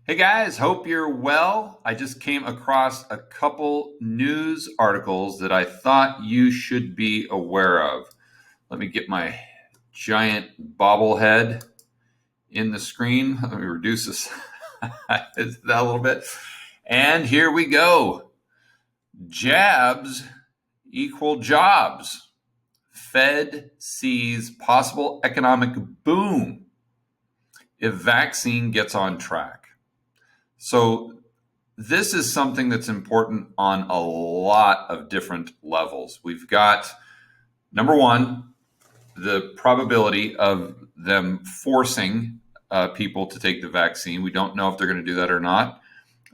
Hey guys, hope you're well. I just came across a couple news articles that I thought you should be aware of. Let me get my giant bobblehead in the screen. Let me reduce this that a little bit. And here we go. Jabs equal jobs. Fed sees possible economic boom if vaccine gets on track. So this is something that's important on a lot of different levels. We've got, number one, the probability of them forcing people to take the vaccine. We don't know if they're going to do that or not.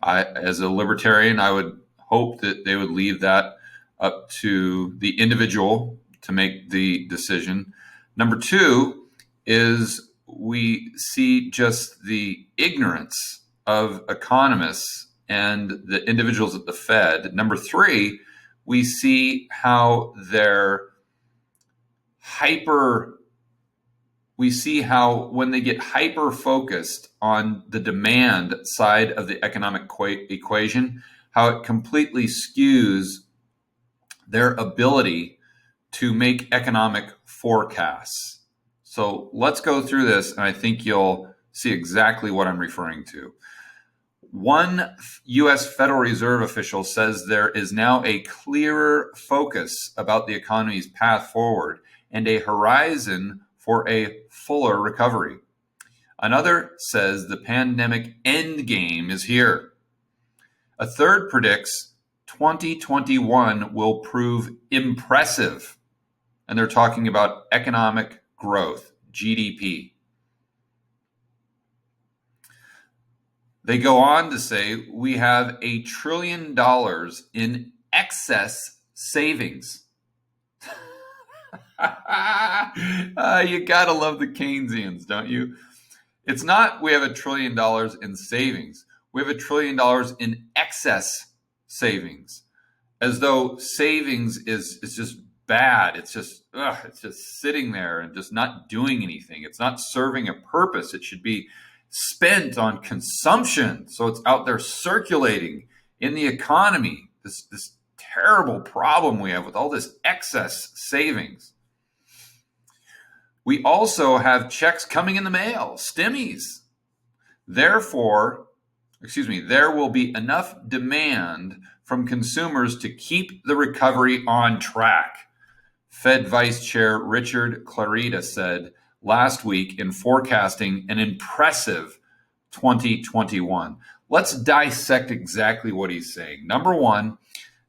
As a libertarian, I would hope that they would leave that up to the individual to make the decision. Number two is we see just the ignorance of economists and the individuals at the Fed. Number three, we see how when they get hyper focused on the demand side of the economic equation, how it completely skews their ability to make economic forecasts. So let's go through this, and I think you'll see exactly what I'm referring to. One U.S. Federal Reserve official says there is now a clearer focus about the economy's path forward and a horizon for a fuller recovery. Another says the pandemic endgame is here. A third predicts 2021 will prove impressive, and they're talking about economic growth, GDP. They go on to say we have $1 trillion in excess savings. You gotta love the Keynesians, don't you? It's not we have $1 trillion in savings. We have $1 trillion in excess savings, as though savings is just bad. It's just sitting there and just not doing anything. It's not serving a purpose. It should be spent on consumption, so it's out there circulating in the economy. This terrible problem we have with all this excess savings. We also have checks coming in the mail, Stimmys. There will be enough demand from consumers to keep the recovery on track, Fed Vice Chair Richard Clarida said last week in forecasting an impressive 2021. Let's dissect exactly what he's saying. Number one,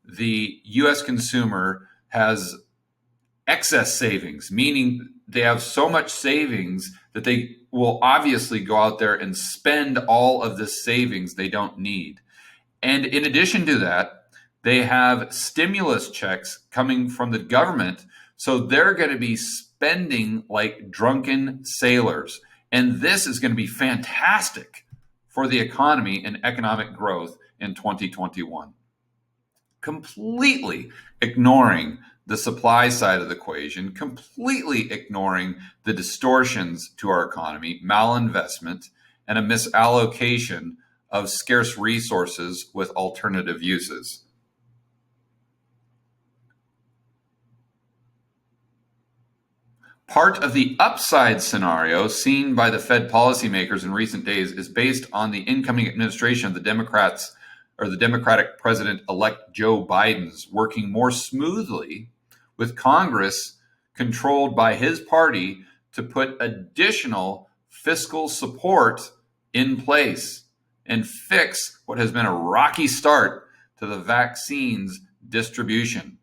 the U.S. consumer has excess savings, meaning they have so much savings that they will obviously go out there and spend all of this savings they don't need. And in addition to that, they have stimulus checks coming from the government, so they're going to be spending like drunken sailors. And this is going to be fantastic for the economy and economic growth in 2021. Completely ignoring the supply side of the equation, completely ignoring the distortions to our economy, malinvestment, and a misallocation of scarce resources with alternative uses. Part of the upside scenario seen by the Fed policymakers in recent days is based on the incoming administration of the Democrats, or the Democratic President-elect Joe Biden's working more smoothly with Congress controlled by his party to put additional fiscal support in place and fix what has been a rocky start to the vaccines distribution.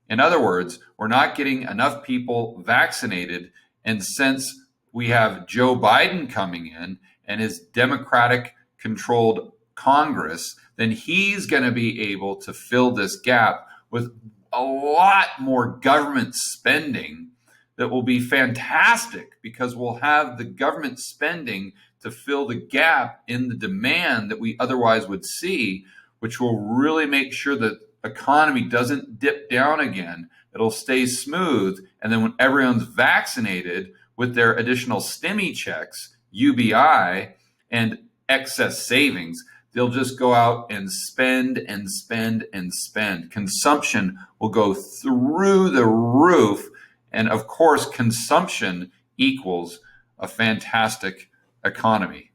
In other words, we're not getting enough people vaccinated. And since we have Joe Biden coming in and his Democratic controlled Congress, then he's going to be able to fill this gap with a lot more government spending that will be fantastic, because we'll have the government spending to fill the gap in the demand that we otherwise would see, which will really make sure that economy doesn't dip down again. It'll stay smooth. And then when everyone's vaccinated with their additional STEMI checks, UBI, and excess savings, they'll just go out and spend and spend and spend. Consumption will go through the roof. And of course, consumption equals a fantastic economy,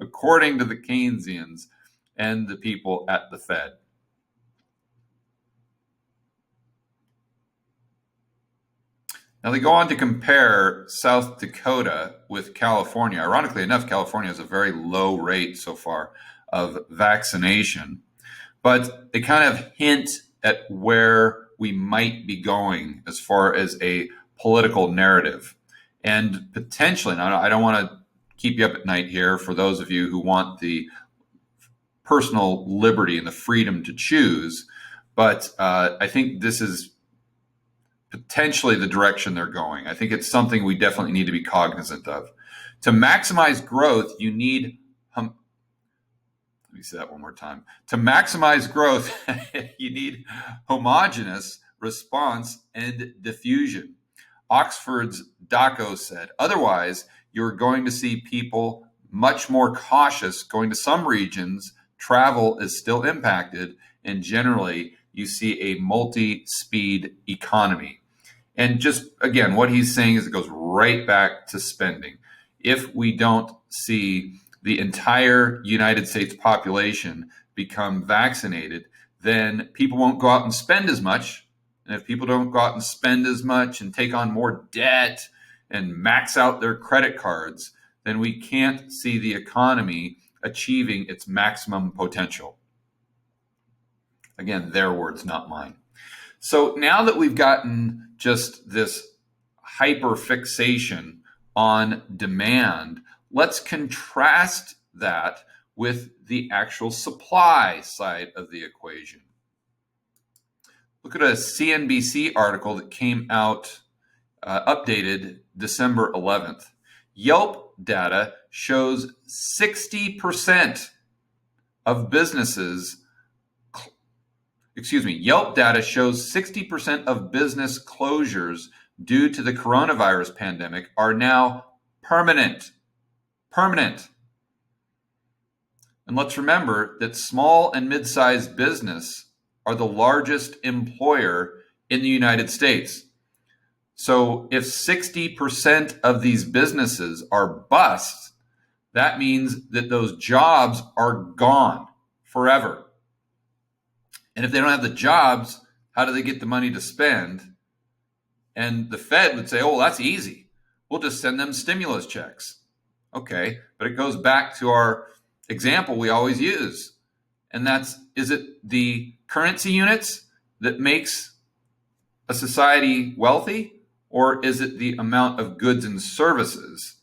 according to the Keynesians and the people at the Fed. Now, they go on to compare South Dakota with California. Ironically enough, California has a very low rate so far of vaccination, but they kind of hint at where we might be going as far as a political narrative. And potentially, now I don't want to keep you up at night here for those of you who want the personal liberty and the freedom to choose, but I think this is potentially the direction they're going. I think it's something we definitely need to be cognizant of. To maximize growth, you need, let me say that one more time. To maximize growth, you need homogeneous response and diffusion. Oxford's Daco said, otherwise, you're going to see people much more cautious going to some regions. Travel is still impacted, and generally, you see a multi-speed economy. And just, again, what he's saying is it goes right back to spending. If we don't see the entire United States population become vaccinated, then people won't go out and spend as much. And if people don't go out and spend as much and take on more debt and max out their credit cards, then we can't see the economy achieving its maximum potential. Again, their words, not mine. So now that we've gotten just this hyper fixation on demand, let's contrast that with the actual supply side of the equation. Look at a CNBC article that came out, updated December 11th. Yelp data shows 60% of businesses Yelp data shows 60% of business closures due to the coronavirus pandemic are now permanent. Permanent. And let's remember that small and mid-sized business are the largest employer in the United States. So if 60% of these businesses are busts, that means that those jobs are gone forever. And if they don't have the jobs, how do they get the money to spend? And the Fed would say, oh, well, that's easy. We'll just send them stimulus checks. Okay, but it goes back to our example we always use. And that's, is it the currency units that makes a society wealthy? Or is it the amount of goods and services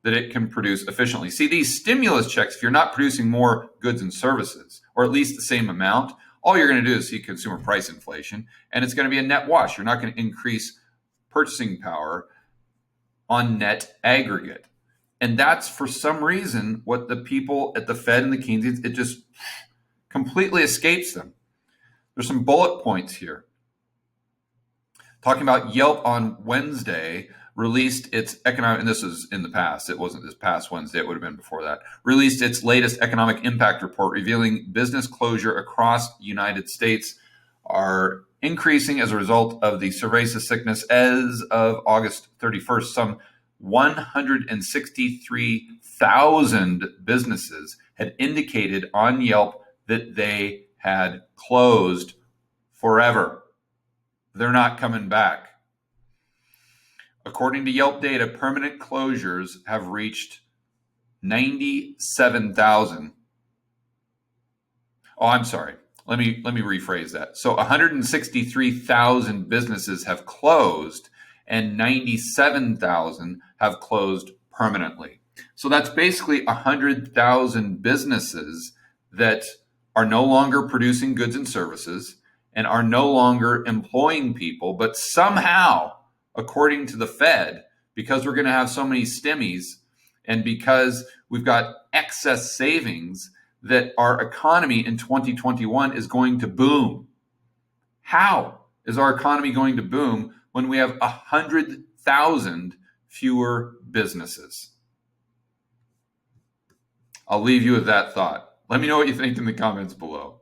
that it can produce efficiently? See, these stimulus checks, if you're not producing more goods and services, or at least the same amount, all you're going to do is see consumer price inflation, and it's going to be a net wash. You're not going to increase purchasing power on net aggregate. And that's, for some reason, what the people at the Fed and the Keynesians, it just completely escapes them. There's some bullet points here. Talking about Yelp on Wednesday released its economic, and this was in the past, it wasn't this past Wednesday, it would have been before that, released its latest economic impact report revealing business closure across the United States are increasing as a result of the cerveza sickness. As of August 31st, some 163,000 businesses had indicated on Yelp that they had closed forever. They're not coming back. According to Yelp data, permanent closures have reached 97,000. Oh, I'm sorry. Let me rephrase that. So 163,000 businesses have closed and 97,000 have closed permanently. So that's basically 100,000 businesses that are no longer producing goods and services and are no longer employing people, but somehow, according to the Fed, because we're going to have so many Stimmys and because we've got excess savings, that our economy in 2021 is going to boom. How is our economy going to boom when we have 100,000 fewer businesses? I'll leave you with that thought. Let me know what you think in the comments below.